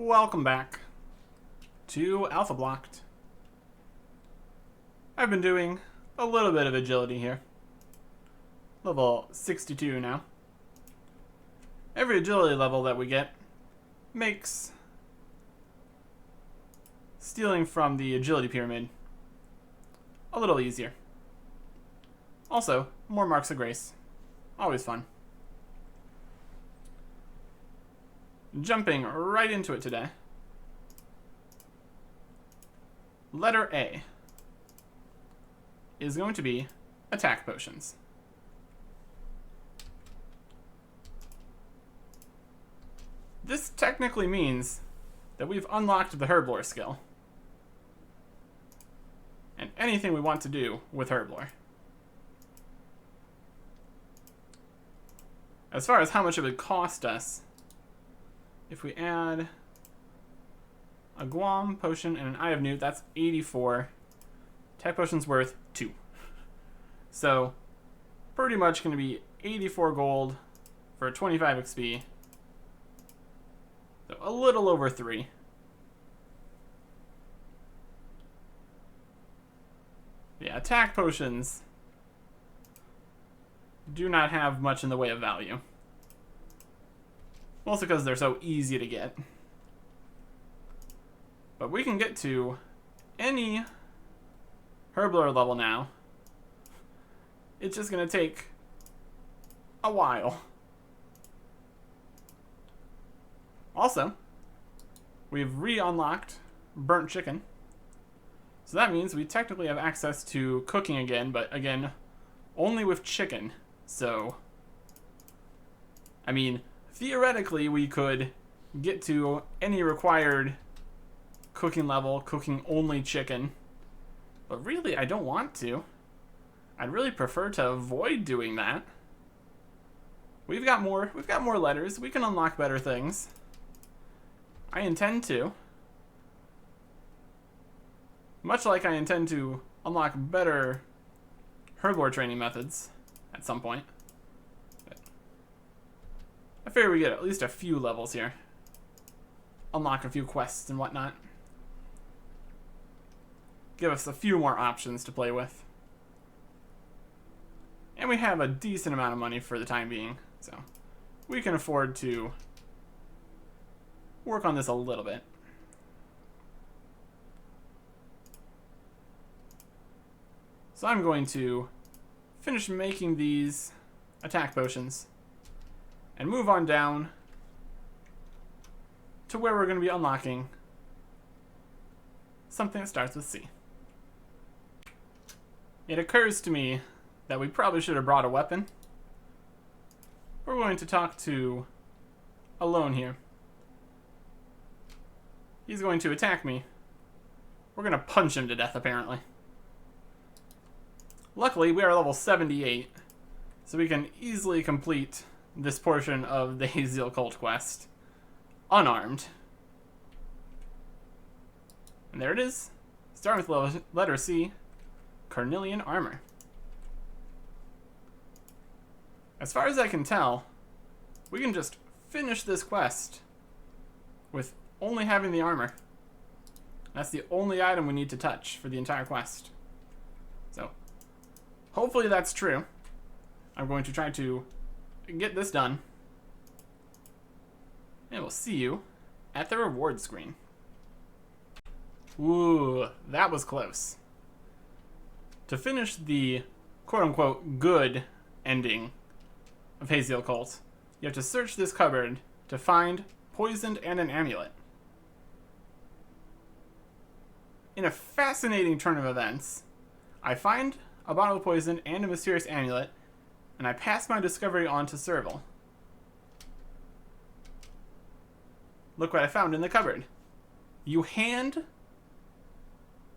Welcome back to Alphablocked. I've been doing a little bit of agility here. Level 62 now. Every agility level that we get makes stealing from the agility pyramid a little easier. Also, more marks of grace. Always fun. Jumping right into it today. Letter A is going to be attack potions. This technically means that we've unlocked the Herblore skill. And anything we want to do with Herblore. As far as how much it would cost us, if we add a Guam potion and an Eye of Newt, that's 84. Attack potion's worth 2. So, pretty much going to be 84 gold for 25 XP. So, a little over 3. Yeah, attack potions do not have much in the way of value. Mostly because they're so easy to get. But we can get to any Herblore level now. It's just going to take a while. Also, we've re-unlocked burnt chicken. So that means we technically have access to cooking again, but again, only with chicken. So, I mean, theoretically, we could get to any required cooking level, cooking only chicken. But really, I don't want to. I'd really prefer to avoid doing that. We've got more letters. We can unlock better things. I intend to. Much like I intend to unlock better Herblore training methods at some point. I figure we get at least a few levels here. Unlock a few quests and whatnot. Give us a few more options to play with. And we have a decent amount of money for the time being, so we can afford to work on this a little bit. So I'm going to finish making these attack potions and move on down to where we're going to be unlocking something that starts with C. It occurs to me that we probably should have brought a weapon. We're going to talk to Alone here. He's going to attack me. We're going to punch him to death, apparently. Luckily, we are level 78, so we can easily complete this portion of the Hazeal Cult quest unarmed. And there it is. Starting with letter C, Carnelian Armor. As far as I can tell, we can just finish this quest with only having the armor. That's the only item we need to touch for the entire quest. So, hopefully that's true. I'm going to try to get this done. And we'll see you at the reward screen. Ooh, that was close. To finish the quote-unquote good ending of Hazeal Cult, you have to search this cupboard to find poisoned and an amulet. In a fascinating turn of events, I find a bottle of poison and a mysterious amulet, and I pass my discovery on to Serval. Look what I found in the cupboard. You hand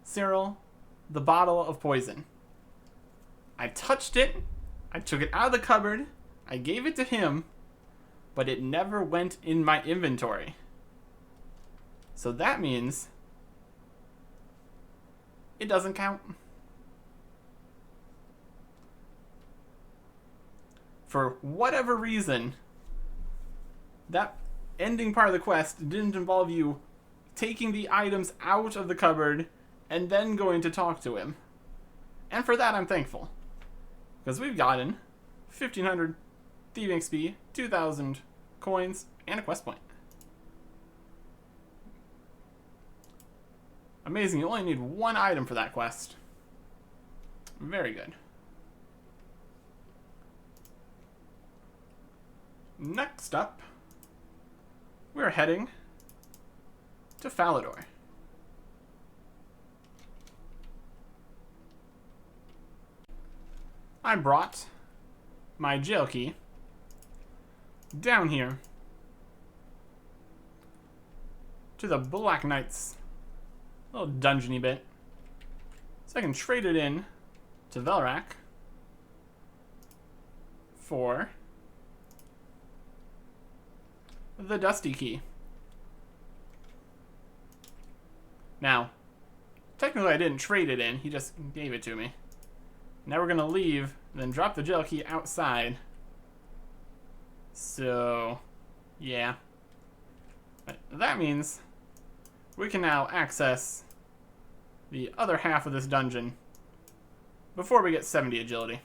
Cyril the bottle of poison. I touched it, I took it out of the cupboard, I gave it to him, but it never went in my inventory. So that means it doesn't count. For whatever reason, that ending part of the quest didn't involve you taking the items out of the cupboard and then going to talk to him. And for that, I'm thankful. Because we've gotten 1,500 thieving XP, 2,000 coins, and a quest point. Amazing, you only need one item for that quest. Very good. Next up, we're heading to Falador. I brought my jail key down here to the Black Knight's little dungeony bit, so I can trade it in to Velrak for the Dusty Key. Now, technically I didn't trade it in, he just gave it to me. Now we're gonna leave, then drop the jail key outside. So, yeah. But that means we can now access the other half of this dungeon before we get 70 agility.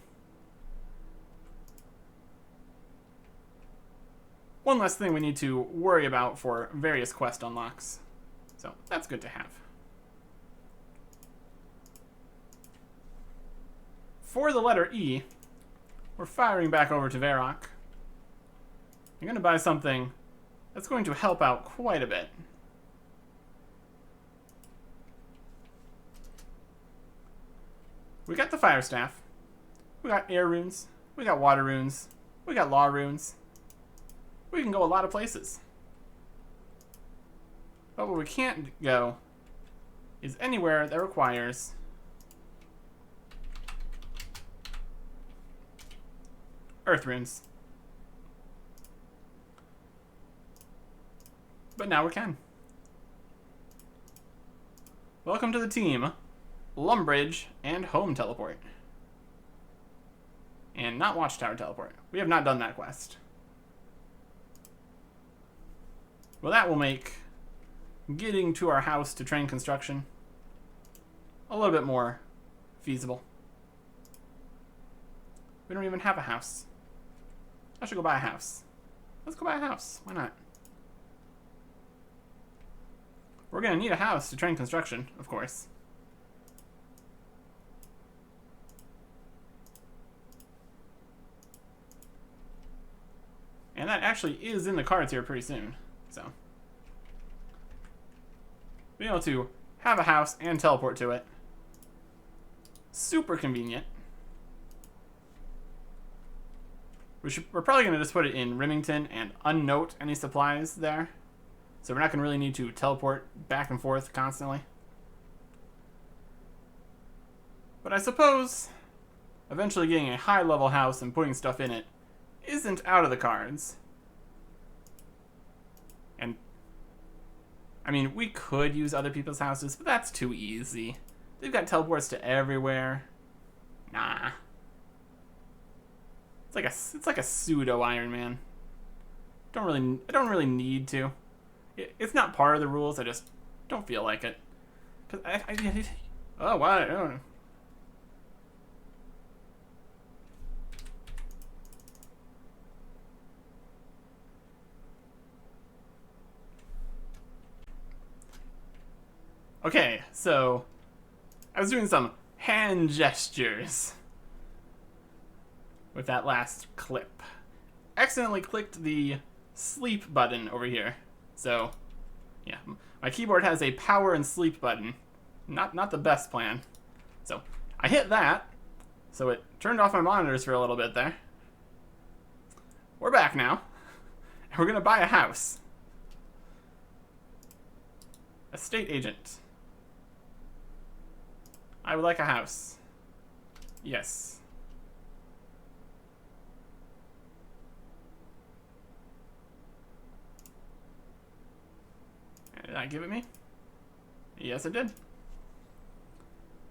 One less thing we need to worry about for various quest unlocks. So that's good to have. For the letter E, we're firing back over to Varrock. I'm going to buy something that's going to help out quite a bit. We got the Fire Staff. We got Air Runes. We got Water Runes. We got Law Runes. We can go a lot of places. But where we can't go is anywhere that requires Earth Runes. But now we can. Welcome to the team, Lumbridge and Home Teleport. And not Watchtower Teleport. We have not done that quest. Well, that will make getting to our house to train construction a little bit more feasible. We don't even have a house. I should go buy a house. Let's go buy a house. Why not? We're going to need a house to train construction, of course. And that actually is in the cards here pretty soon. So, being able to have a house and teleport to it. Super convenient. We're probably going to just put it in Remington and unnote any supplies there. So we're not going to really need to teleport back and forth constantly. But I suppose eventually getting a high level house and putting stuff in it isn't out of the cards. And I mean, we could use other people's houses, but that's too easy. They've got teleports to everywhere. Nah. It's like a pseudo Iron Man. I don't really need to. It's not part of the rules. I just don't feel like it. Cause oh wow. Oh. Okay, so I was doing some hand gestures with that last clip. Accidentally clicked the sleep button over here. So, yeah, my keyboard has a power and sleep button. Not the best plan. So, I hit that, so it turned off my monitors for a little bit there. We're back now, and we're gonna buy a house. Estate agent. I would like a house. Yes. Did I give it me? Yes, it did.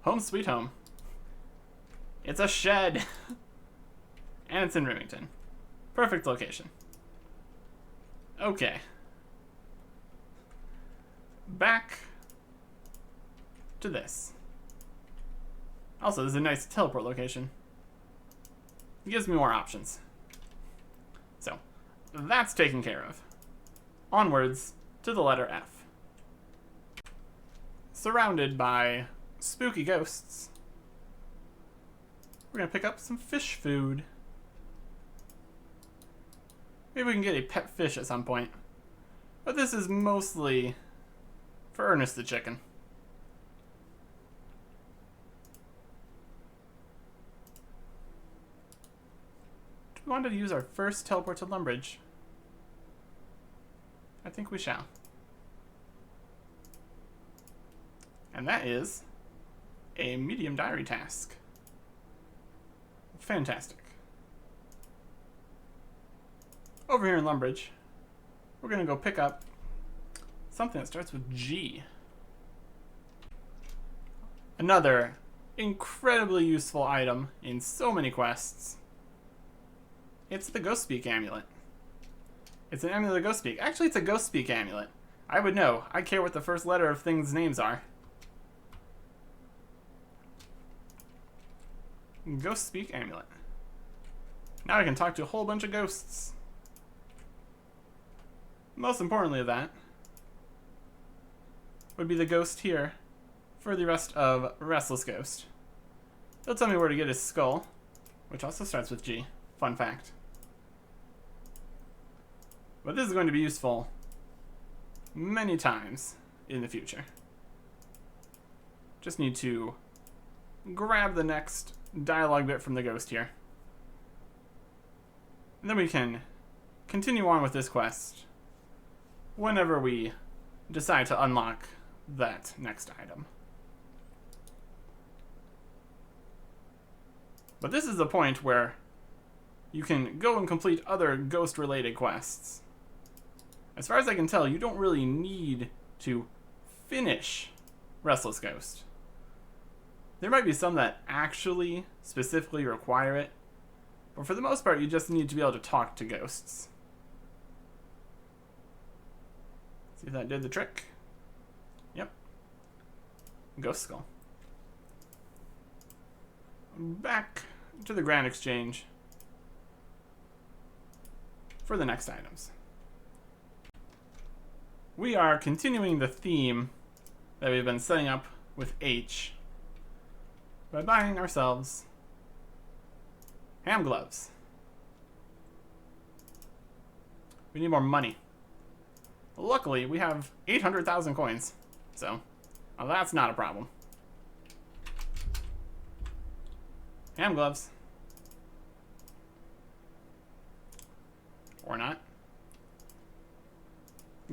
Home sweet home. It's a shed. And it's in Remington. Perfect location. Okay. back to this. Also, this is a nice teleport location. It gives me more options. So, that's taken care of. Onwards to the letter F. Surrounded by spooky ghosts, we're gonna pick up some fish food. Maybe we can get a pet fish at some point. But this is mostly for Ernest the chicken. Do we want to use our first teleport to Lumbridge? I think we shall. And that is a medium diary task. Fantastic. Over here in Lumbridge, we're going to go pick up something that starts with G. Another incredibly useful item in so many quests. It's the Ghost Speak amulet. It's an amulet of Ghost Speak. Actually, it's a Ghost Speak amulet. I would know. I care what the first letter of things' names are. Ghost Speak amulet. Now I can talk to a whole bunch of ghosts. Most importantly of that would be the ghost here for the rest of Restless Ghost. They'll tell me where to get his skull, which also starts with G. Fun fact. But this is going to be useful many times in the future. Just need to grab the next dialogue bit from the ghost here. And then we can continue on with this quest whenever we decide to unlock that next item. But this is the point where you can go and complete other ghost-related quests. As far as I can tell, you don't really need to finish Restless Ghost. There might be some that actually specifically require it, but for the most part, you just need to be able to talk to ghosts. See if that did the trick. Yep. Ghost Skull. Back to the Grand Exchange for the next items. We are continuing the theme that we've been setting up with H by buying ourselves ham gloves. We need more money. Luckily, we have 800,000 coins, so that's not a problem. Ham gloves. Or not.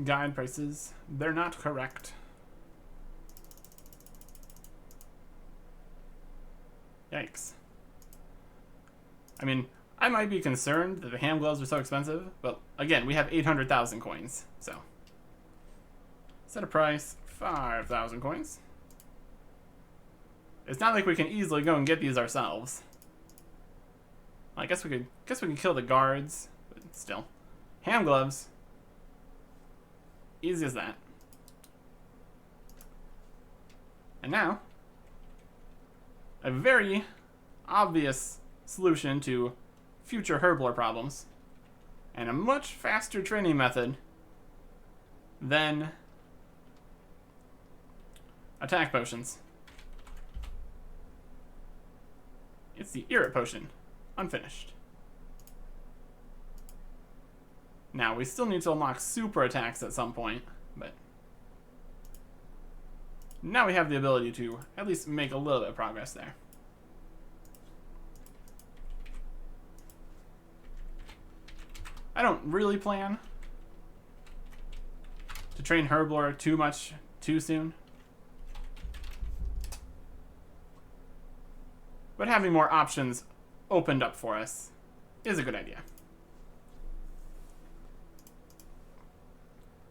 Guide prices, they're not correct. Yikes. I mean, I might be concerned that the ham gloves are so expensive, but again, we have 800,000 coins, so. Set a price, 5,000 coins. It's not like we can easily go and get these ourselves. I guess we could kill the guards, but still. Ham gloves. Easy as that. And now, a very obvious solution to future herblore problems, and a much faster training method than attack potions. It's the Irrit potion, unfinished. Now, we still need to unlock super attacks at some point, but now we have the ability to at least make a little bit of progress there. I don't really plan to train herblore too much too soon, but having more options opened up for us is a good idea.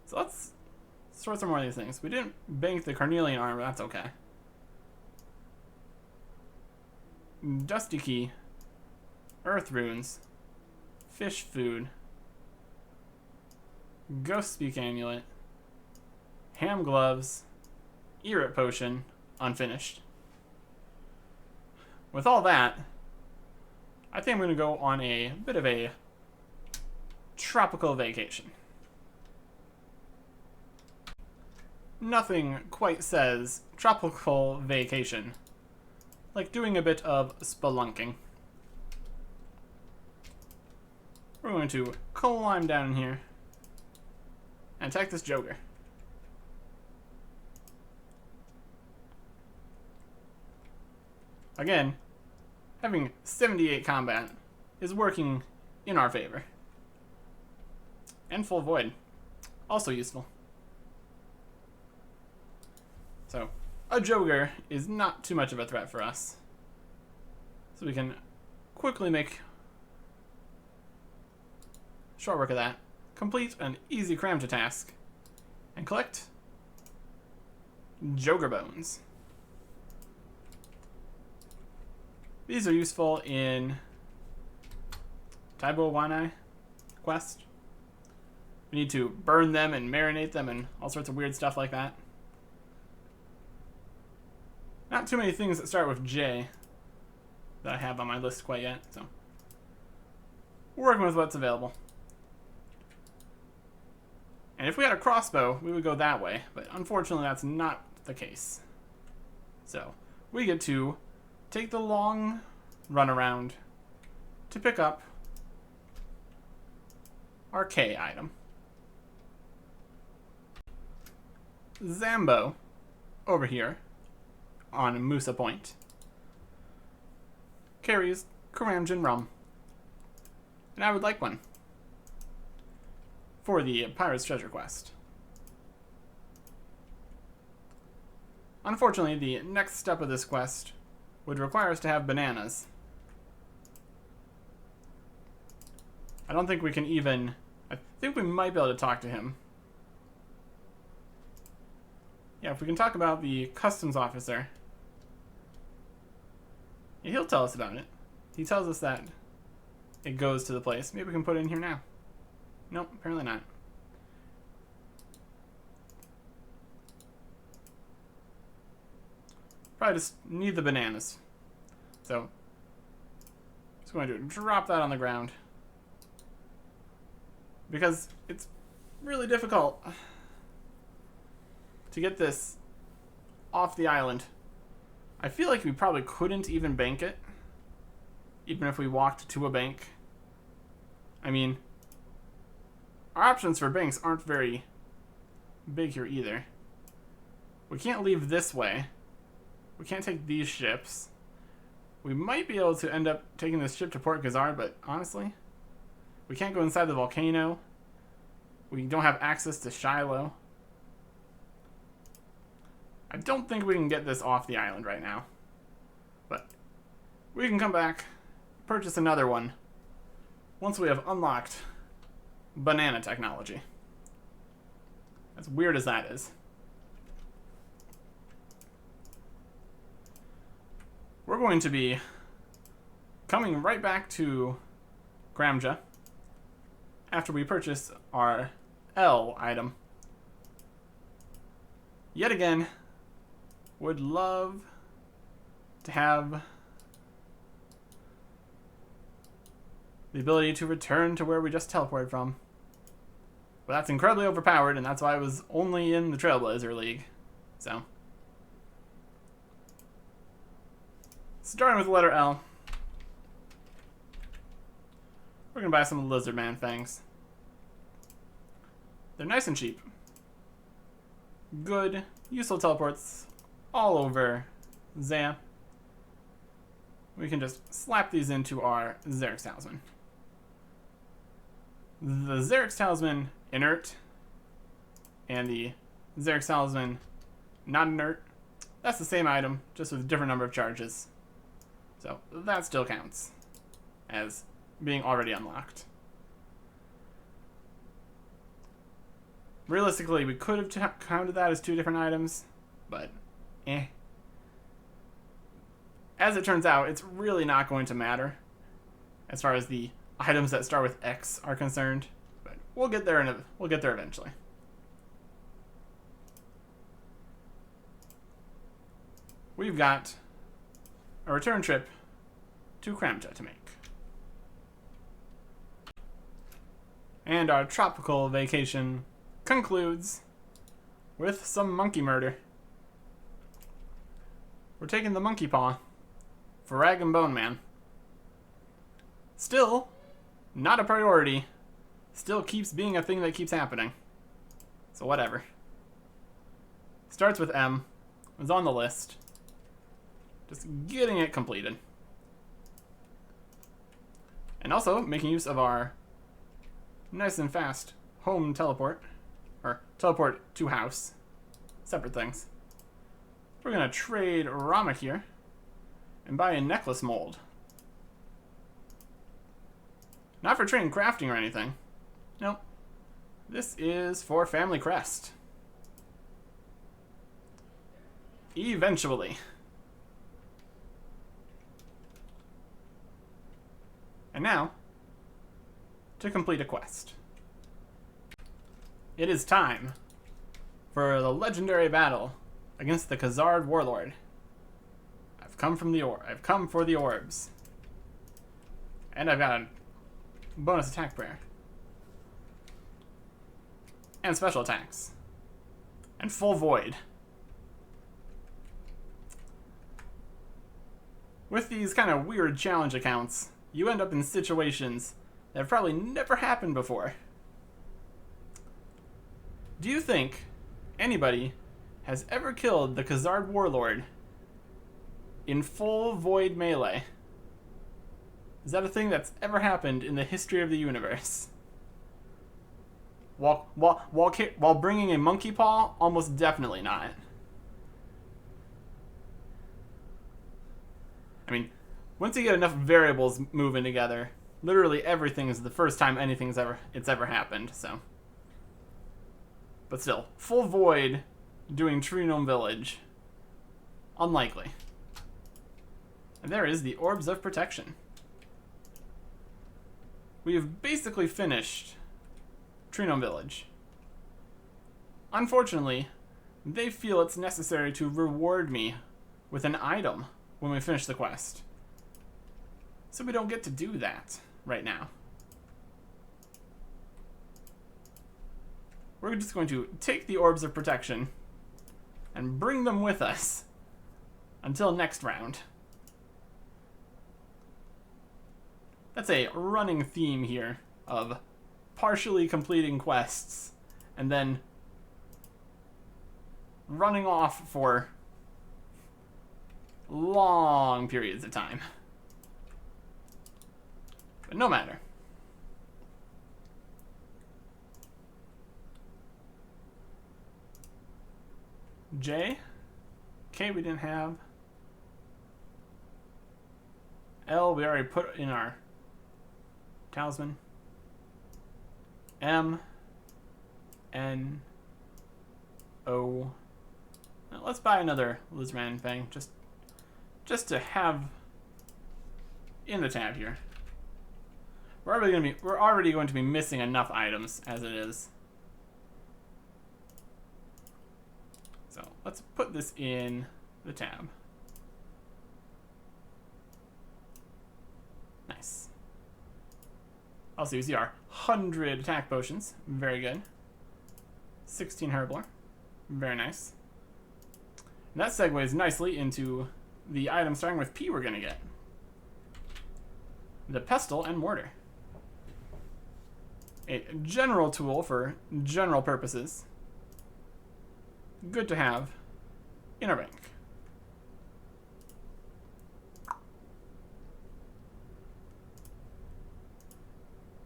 So let's sort some more of these things. We didn't bank the carnelian armor, that's okay. Dusty key, earth runes, fish food, ghost speak amulet, ham gloves, Erit potion, unfinished. With all that, I think I'm going to go on a bit of a tropical vacation. Nothing quite says tropical vacation like doing a bit of spelunking. We're going to climb down here and attack this Joker. Again, having 78 combat is working in our favor. And full void, also useful. So, a Joker is not too much of a threat for us. So we can quickly make short work of that, complete an easy Kramja task, and collect Joker bones. These are useful in Taibo Wanai quest. We need to burn them and marinate them and all sorts of weird stuff like that. Not too many things that start with J that I have on my list quite yet, so we're working with what's available. And if we had a crossbow, we would go that way, but unfortunately that's not the case. So we get to take the long run around to pick up our K item. Zambo over here on Musa Point carries Karamjan rum, and I would like one for the Pirate's Treasure quest. Unfortunately, the next step of this quest would require us to have bananas. I don't think we can even... I think we might be able to talk to him. Yeah, if we can talk about the customs officer. Yeah, he'll tell us about it. He tells us that it goes to the place. Maybe we can put it in here now. Nope, apparently not. Probably just need the bananas. So, just going to drop that on the ground. Because it's really difficult to get this off the island. I feel like we probably couldn't even bank it, even if we walked to a bank. I mean, our options for banks aren't very big here either. We can't leave this way. We can't take these ships. We might be able to end up taking this ship to Port Gazar, but honestly, we can't go inside the volcano. We don't have access to Shiloh. I don't think we can get this off the island right now. But we can come back, purchase another one, once we have unlocked banana technology. As weird as that is. We're going to be coming right back to Kramja after we purchase our L item. Yet again, would love to have the ability to return to where we just teleported from. But that's incredibly overpowered, and that's why I was only in the Trailblazer League. So, starting with the letter L, we're going to buy some Lizard Man fangs. They're nice and cheap. Good, useful teleports all over Zaya. We can just slap these into our Xerix Talisman. The Xerix Talisman inert and the Xerix Talisman not inert, that's the same item, just with a different number of charges. So that still counts as being already unlocked. Realistically, we could have counted that as two different items, but As it turns out, it's really not going to matter as far as the items that start with X are concerned, but we'll get there eventually. we've got a return trip to Kramta to make. And our tropical vacation concludes with some monkey murder. We're taking the monkey paw for Rag and Bone Man. Still, not a priority. Still keeps being a thing that keeps happening. So whatever. Starts with M. Was on the list. Just getting it completed. And also making use of our nice and fast home teleport. Or teleport to house. Separate things. We're going to trade Ramak here and buy a necklace mold. Not for trading crafting or anything. Nope. This is for Family Crest. Eventually. And now, to complete a quest. It is time for the legendary battle against the Khazard Warlord. I've come for the orbs. And I've got a bonus attack prayer. And special attacks. And full void. With these kind of weird challenge accounts, you end up in situations that have probably never happened before. Do you think anybody has ever killed the Khazard Warlord in full void melee? Is that a thing that's ever happened in the history of the universe? While bringing a monkey paw, almost definitely not. I mean, once you get enough variables moving together, literally everything is the first time it's ever happened, so. But still, full void doing Tree Gnome Village. Unlikely. And there is the Orbs of Protection. We have basically finished Tree Gnome Village. Unfortunately, they feel it's necessary to reward me with an item when we finish the quest. So we don't get to do that right now. We're just going to take the Orbs of Protection and bring them with us until next round. That's a running theme here of partially completing quests and then running off for long periods of time. But no matter. J. K we didn't have. L we already put in our talisman. M. N. O. Now let's buy another Lizman thing just to have in the tab here. We're already going to be missing enough items as it is. So let's put this in the tab. Nice. Also, you see our 100 attack potions. Very good. 16 Herblore. Very nice. And that segues nicely into the item starting with P we're going to get. The Pestle and Mortar. A general tool for general purposes. Good to have in a rank.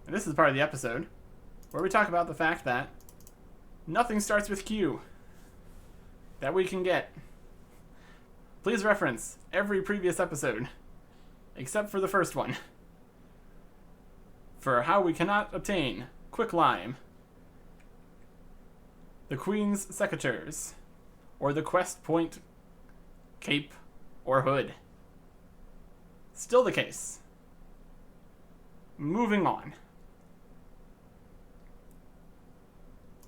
And this is part of the episode where we talk about the fact that nothing starts with Q that we can get. Please reference every previous episode, except for the first one, for how we cannot obtain Quicklime, the Queen's Secateurs, or the Quest Point Cape or Hood. Still the case. Moving on.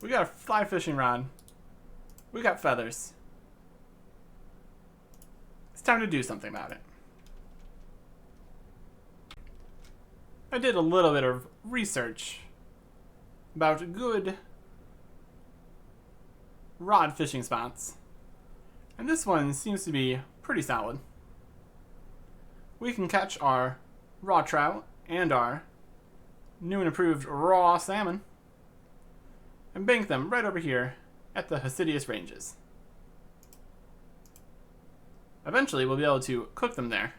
We got a fly fishing rod. We got feathers. time to do something about it. I did a little bit of research about good rod fishing spots, and this one seems to be pretty solid. We can catch our raw trout and our new and improved raw salmon and bank them right over here at the Hasidius Ranges. Eventually we'll be able to cook them there,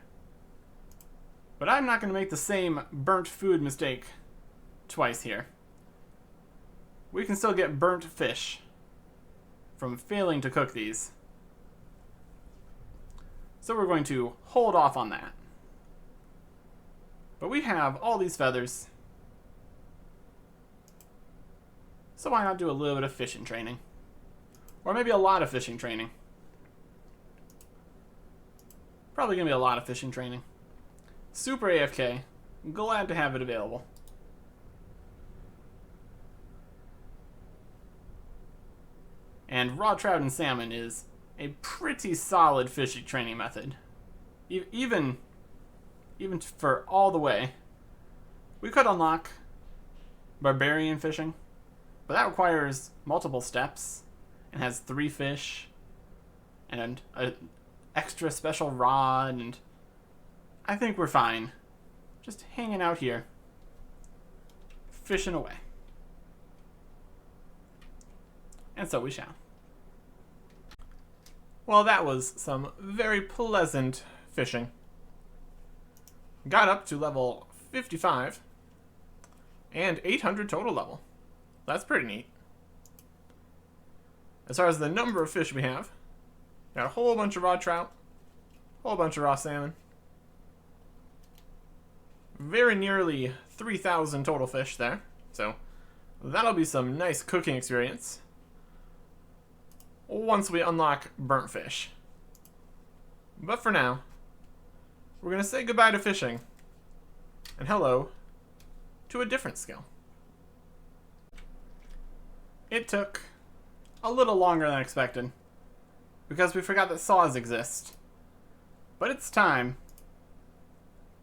but I'm not going to make the same burnt food mistake twice here. We can still get burnt fish from failing to cook these, so we're going to hold off on that. But we have all these feathers, so why not do a little bit of fishing training? Or maybe a lot of fishing training. Probably going to be a lot of fishing training. Super AFK, glad to have it available. And raw trout and salmon is a pretty solid fishing training method. Even for all the way. We could unlock barbarian fishing, but that requires multiple steps and has 3 fish and an extra special rod, and I think we're fine just hanging out here fishing away. And so we shall. Well, that was some very pleasant fishing. Got up to level 55 and 800 total level. That's pretty neat. As far as the number of fish we have, got a whole bunch of raw trout, a whole bunch of raw salmon, very nearly 3,000 total fish there, so that'll be some nice cooking experience once we unlock burnt fish. But for now, we're going to say goodbye to fishing and hello to a different skill. It took a little longer than expected because we forgot that saws exist. But it's time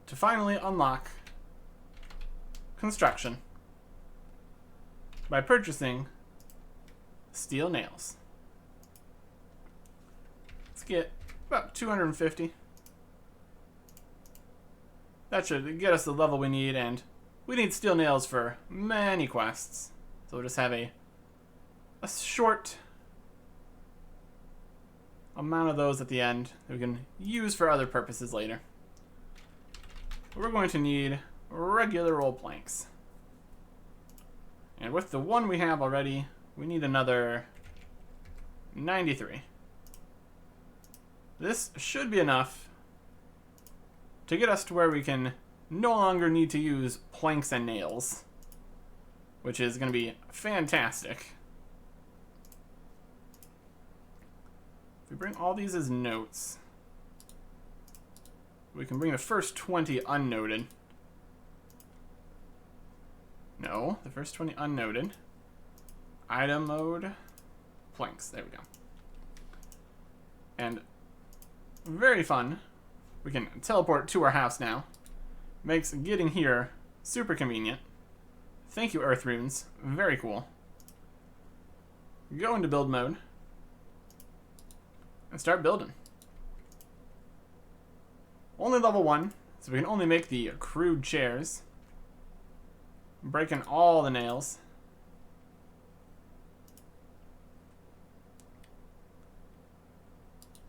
to finally unlock construction by purchasing steel nails. Let's get about 250. That should get us the level we need, and we need steel nails for many quests. So we'll just have a short amount of those at the end that we can use for other purposes later. We're going to need regular old planks. And with the one we have already, we need another 93. This should be enough to get us to where we can no longer need to use planks and nails, which is going to be fantastic. If we bring all these as notes, we can bring the first 20 unnoted. No, the first 20 unnoted. Item mode, planks, there we go. And very fun. We can teleport to our house now. Makes getting here super convenient. Thank you, Earth Runes. Very cool. Go into build mode and start building. Only level 1, so we can only make the crude chairs. Breaking all the nails.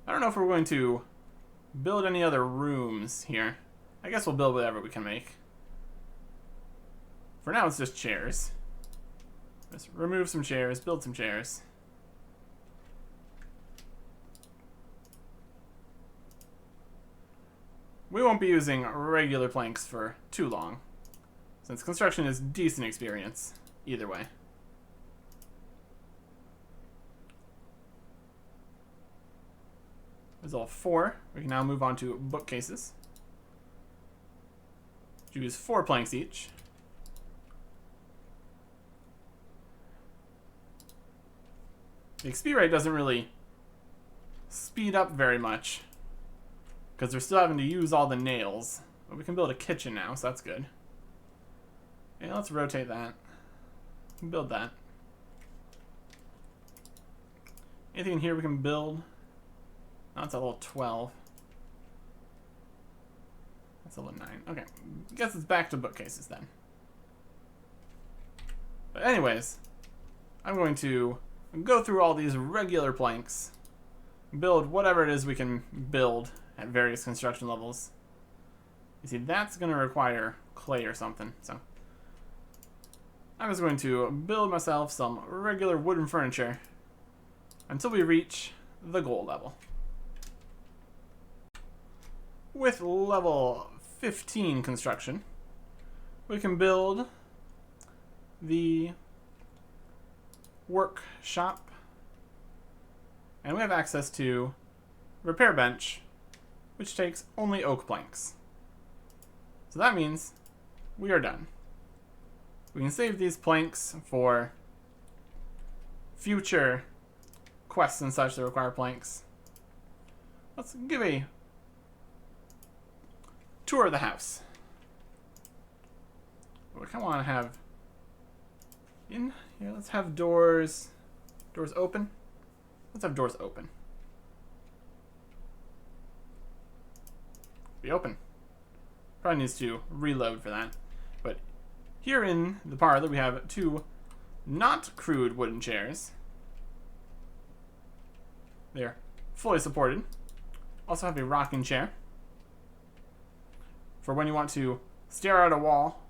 I don't know if we're going to build any other rooms here. I guess we'll build whatever we can make. For now, it's just chairs. Let's remove some chairs, build some chairs. We won't be using regular planks for too long, since construction is decent experience either way. There's all 4. We can now move on to bookcases. Use 4 planks each. The XP rate doesn't really speed up very much because we're still having to use all the nails. But we can build a kitchen now, so that's good. Okay, let's rotate that. Build that. Anything in here we can build? No, that's a level 12. That's a level 9. Okay, I guess it's back to bookcases then. But anyways, I'm going to go through all these regular planks, build whatever it is we can build at various construction levels. You see, that's going to require clay or something, so I'm just going to build myself some regular wooden furniture until we reach the gold level. With level 15 construction, we can build the workshop, and we have access to repair bench, which takes only oak planks. So that means we are done. We can save these planks for future quests and such that require planks. Let's give a tour of the house. We kind of want to have in here. Let's have doors open. Let's have doors open. Be open. Probably needs to reload for that. But here in the parlor we have two not crude wooden chairs. They're fully supported. Also have a rocking chair for when you want to stare at a wall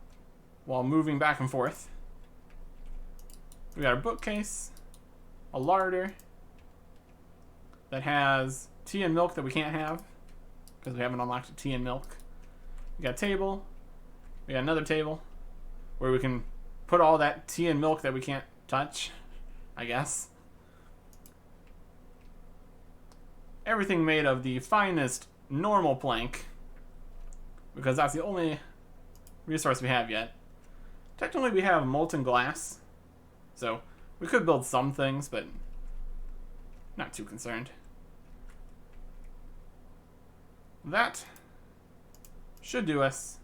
while moving back and forth. We got a bookcase, a larder that has tea and milk that we can't have because we haven't unlocked tea and milk. We got a table. We got another table where we can put all that tea and milk that we can't touch, I guess. Everything made of the finest normal plank, because that's the only resource we have yet. Technically we have molten glass, so we could build some things, but not too concerned. That should do us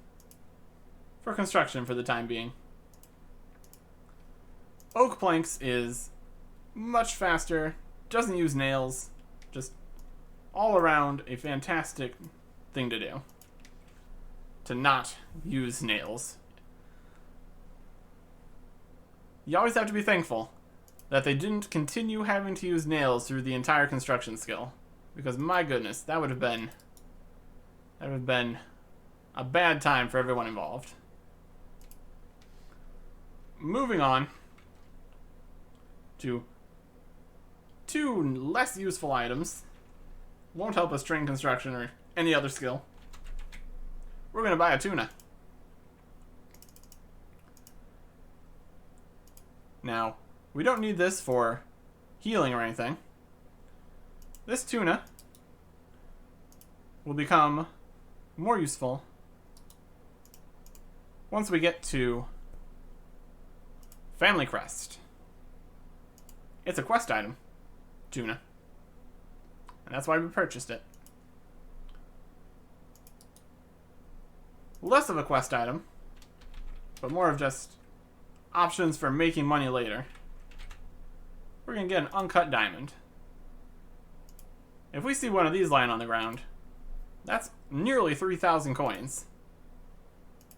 for construction for the time being. Oak planks is much faster, doesn't use nails, just all around a fantastic thing to do. To not use nails. You always have to be thankful that they didn't continue having to use nails through the entire construction skill. Because my goodness, that would have been a bad time for everyone involved. Moving on to two less useful items. Won't help us train construction or any other skill. We're going to buy a tuna. Now, we don't need this for healing or anything. This tuna will become more useful once we get to Family Crest. It's a quest item, tuna. And that's why we purchased it. Less of a quest item, but more of just options for making money later. We're going to get an uncut diamond. If we see one of these lying on the ground, that's nearly 3,000 coins.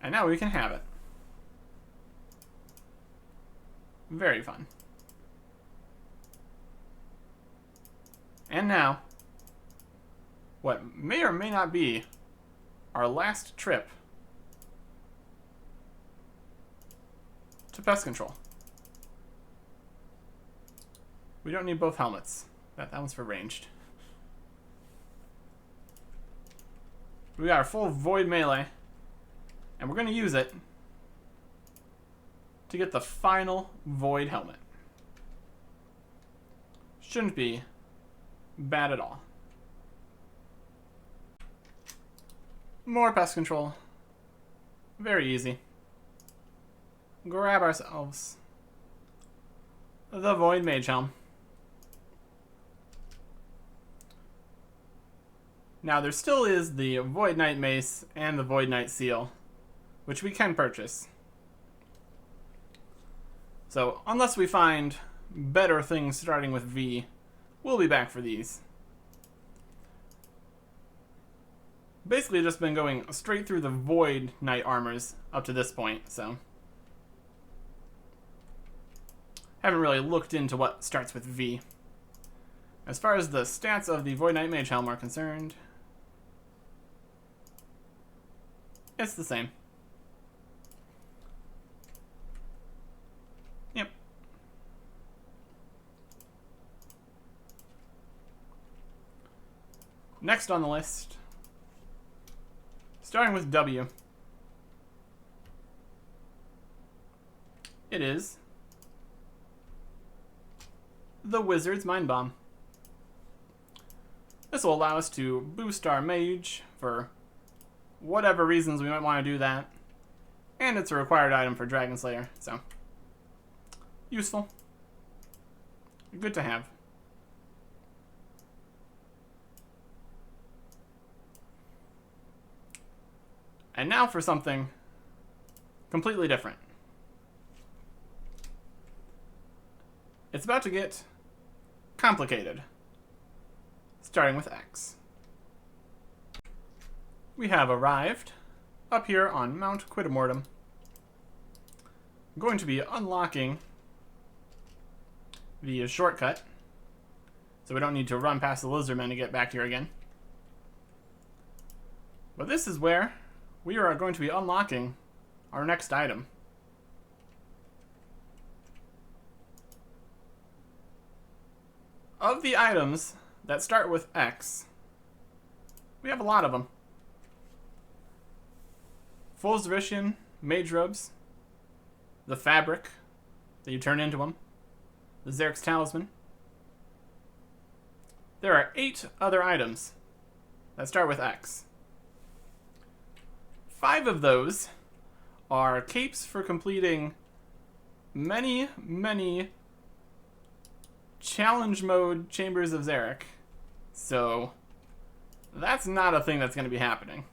And now we can have it. Very fun. And now, what may or may not be our last trip to pest control. We don't need both helmets. That one's for ranged. We got our full void melee, and we're going to use it to get the final void helmet. Shouldn't be bad at all. More pest control. Very easy. Grab ourselves the Void Mage Helm. Now, there still is the Void Knight Mace and the Void Knight Seal, which we can purchase. So, unless we find better things starting with V, we'll be back for these. Basically just been going straight through the Void Knight armors up to this point, so haven't really looked into what starts with V. As far as the stats of the Void Knight Mage Helm are concerned, it's the same. Yep. Next on the list, starting with W, it is the Wizard's Mind Bomb. This will allow us to boost our mage for whatever reasons we might want to do that. And it's a required item for Dragon Slayer, so useful. Good to have. And now for something completely different. It's about to get complicated, starting with X. We have arrived up here on Mount Quidamortem. I'm going to be unlocking the shortcut, so we don't need to run past the lizardmen to get back here again. But this is where we are going to be unlocking our next item. Of the items that start with X, we have a lot of them. Full Zerician Mage Robes, the Fabric that you turn into them, the Xerix Talisman. There are 8 other items that start with X. 5 of those are capes for completing many, many challenge mode Chambers of Xeric. So that's not a thing that's going to be happening.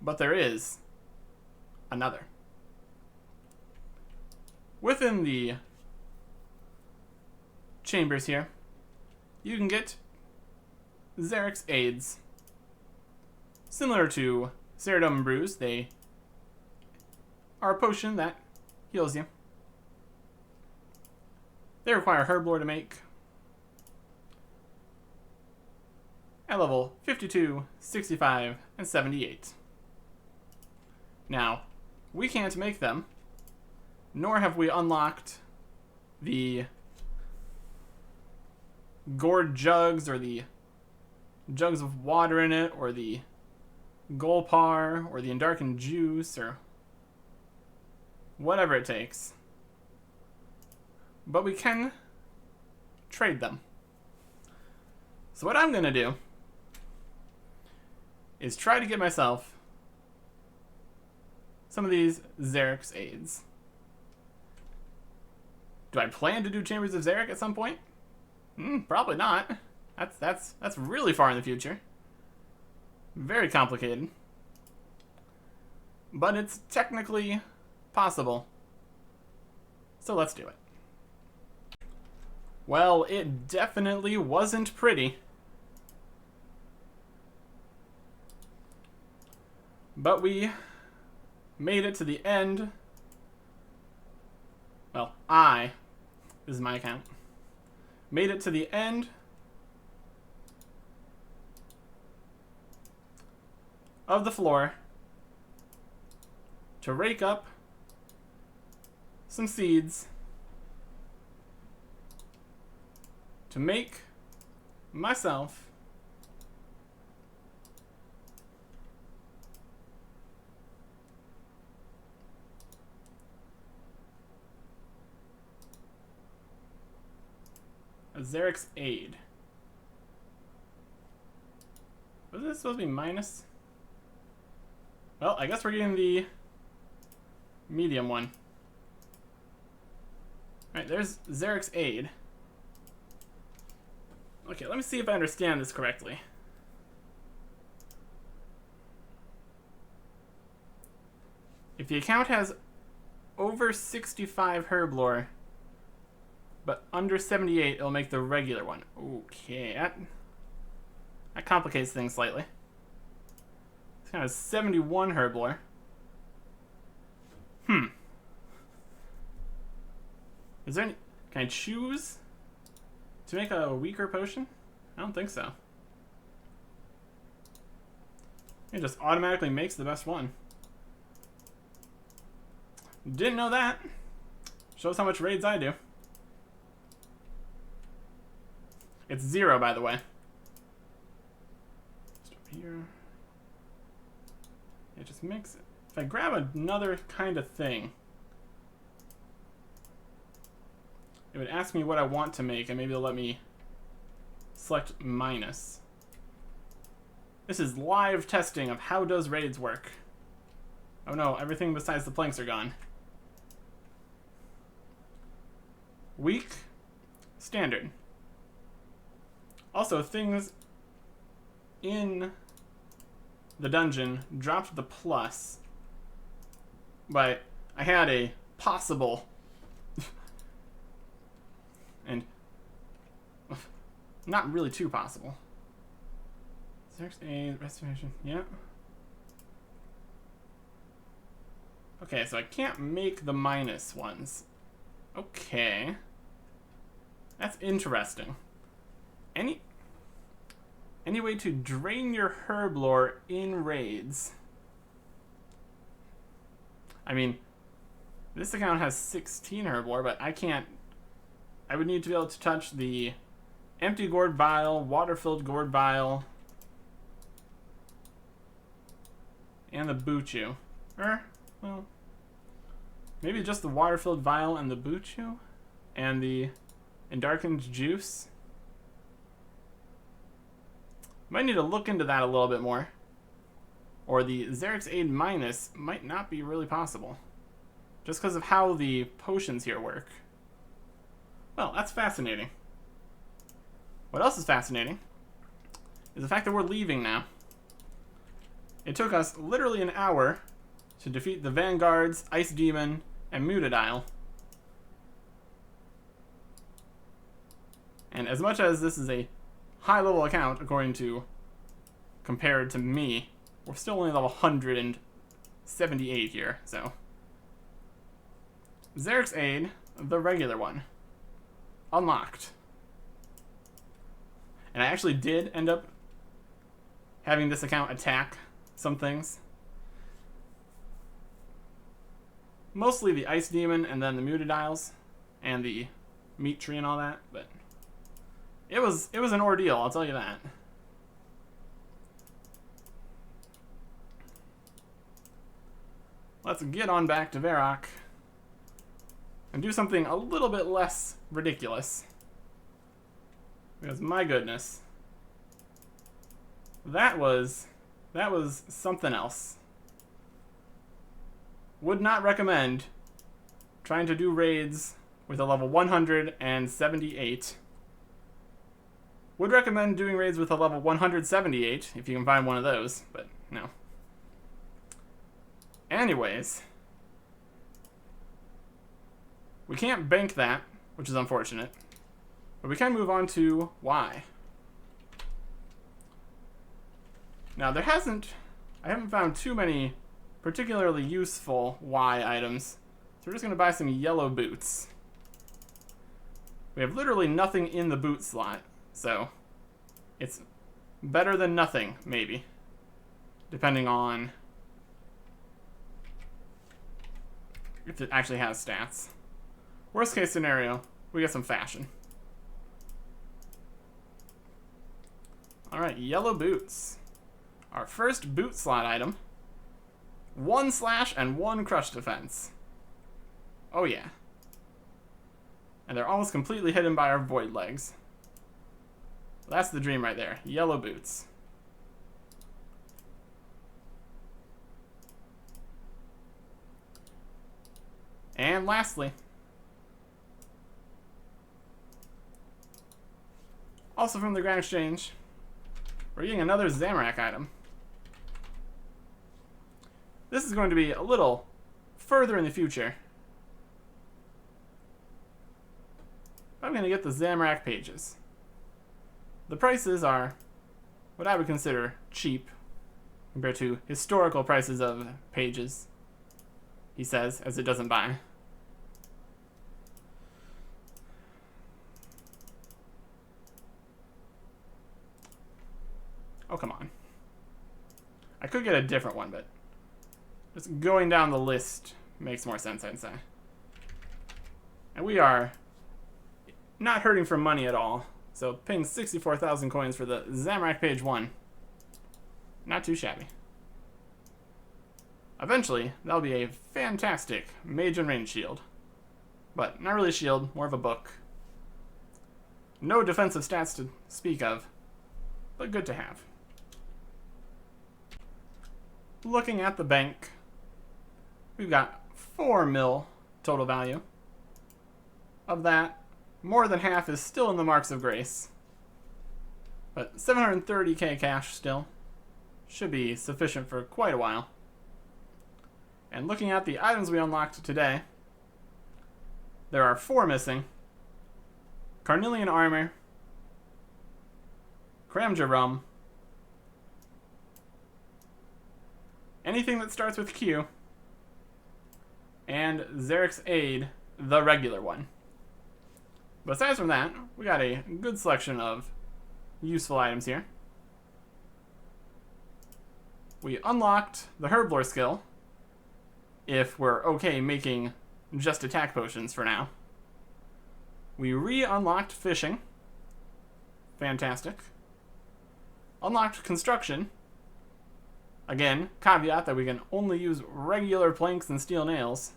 But there is another. Within the chambers here, you can get Xeric's Aids. Similar to Ceridome Brews, they are a potion that heals you. They require Herblore to make. At level 52, 65, and 78. Now, we can't make them, nor have we unlocked the gourd jugs, or the jugs of water in it, or the Golpar, or the Endarkened Juice, or whatever it takes. But we can trade them. So what I'm going to do is try to get myself some of these Xeric's Aids. Do I plan to do Chambers of Xeric at some point? Probably not. That's really far in the future. Very complicated. But it's technically possible. So let's do it. Well, it definitely wasn't pretty. But we made it to the end. Well, this is my account. Made it to the end of the floor to rake up some seeds to make myself a Xeric's Aid. Was this supposed to be minus? Well, I guess we're getting the medium one. Alright, there's Xeric's Aid. Okay, let me see if I understand this correctly. If the account has over 65 herb lore, but under 78, it'll make the regular one. Okay, that complicates things slightly. This kind of 71 herb lore. Is there any... Can I choose to make a weaker potion? I don't think so. It just automatically makes the best one. Didn't know that. Shows how much raids I do. It's 0, by the way. Just up here. It just makes it. If I grab another kind of thing, it would ask me what I want to make, and maybe it'll let me select minus. This is live testing of how does raids work. Oh no, everything besides the planks are gone. Weak, standard. Also, things in the dungeon dropped the plus, but I had a possible and not really too possible. Search a restoration, yeah. Okay, so I can't make the minus ones. Okay. That's interesting. Any way to drain your herb lore in raids? I mean, this account has 16 herb lore, but I can't... I would need to be able to touch the empty gourd vial, water-filled gourd vial, and the buchu. Well, maybe just the water-filled vial and the buchu, and the endarkened juice. Might need to look into that a little bit more. Or the Xerix Aid minus might not be really possible, just because of how the potions here work. Well, that's fascinating. What else is fascinating is the fact that we're leaving now. It took us literally an hour to defeat the Vanguards, Ice Demon, and Mutadile. And as much as this is a high-level account, compared to me, we're still only level 178 here, so. Xerix Aid, the regular one. Unlocked. And I actually did end up having this account attack some things. Mostly the Ice Demon and then the Mutadiles and the Meat Tree and all that, but it was an ordeal, I'll tell you that. Let's get on back to Varrock and do something a little bit less ridiculous. Because my goodness, that was something else. Would not recommend trying to do raids with a level 178. Would recommend doing raids with a level 178 if you can find one of those, but no. Anyways, we can't bank that, which is unfortunate, but we can move on to Y. Now I haven't found too many particularly useful Y items, so we're just going to buy some yellow boots. We have literally nothing in the boot slot, so it's better than nothing, maybe, depending on if it actually has stats. Worst case scenario, we get some fashion. Alright, yellow boots. Our first boot slot item. 1 slash and 1 crush defense. Oh yeah. And they're almost completely hidden by our void legs. That's the dream right there. Yellow boots. And lastly, also from the Grand Exchange, we're getting another Zamorak item. This is going to be a little further in the future, I'm going to get the Zamorak pages. The prices are what I would consider cheap compared to historical prices of pages, he says, as it doesn't buy. Oh, come on. I could get a different one, but just going down the list makes more sense, I'd say. And we are not hurting for money at all. So paying 64,000 coins for the Zamorak page 1. Not too shabby. Eventually, that'll be a fantastic mage and range shield. But not really a shield, more of a book. No defensive stats to speak of, but good to have. Looking at the bank, we've got 4 mil total value. Of that, more than half is still in the Marks of Grace. But 730k cash still should be sufficient for quite a while. And looking at the items we unlocked today, there are 4 missing. Carnelian Armor, Kramja Rum, anything that starts with Q, and Zarek's Aid, the regular one. But aside from that, we got a good selection of useful items here. We unlocked the Herblore skill, if we're okay making just attack potions for now. We re-unlocked fishing. Fantastic. Unlocked construction. Again, caveat that we can only use regular planks and steel nails.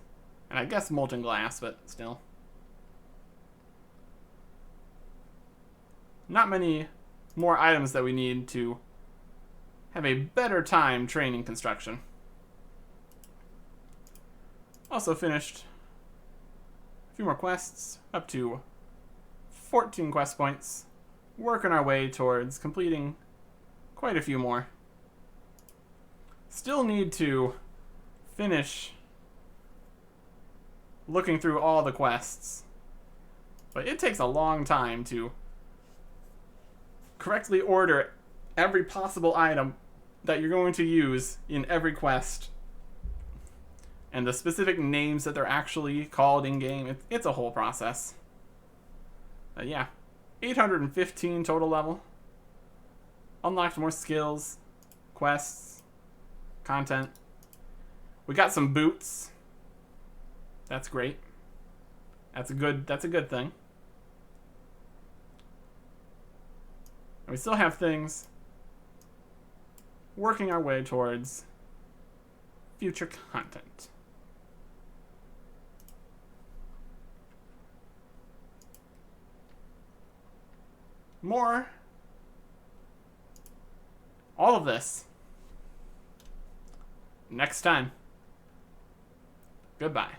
And I guess molten glass, but still. Not many more items that we need to have a better time training construction. Also finished a few more quests, up to 14 quest points. Working our way towards completing quite a few more. Still need to finish looking through all the quests. But it takes a long time to correctly order every possible item that you're going to use in every quest. And the specific names that they're actually called in-game. It's a whole process. Yeah. 815 total level. Unlocked more skills, quests, content. We got some boots. That's great. That's a good thing. And we still have things working our way towards future content. More. All of this. Next time. Goodbye.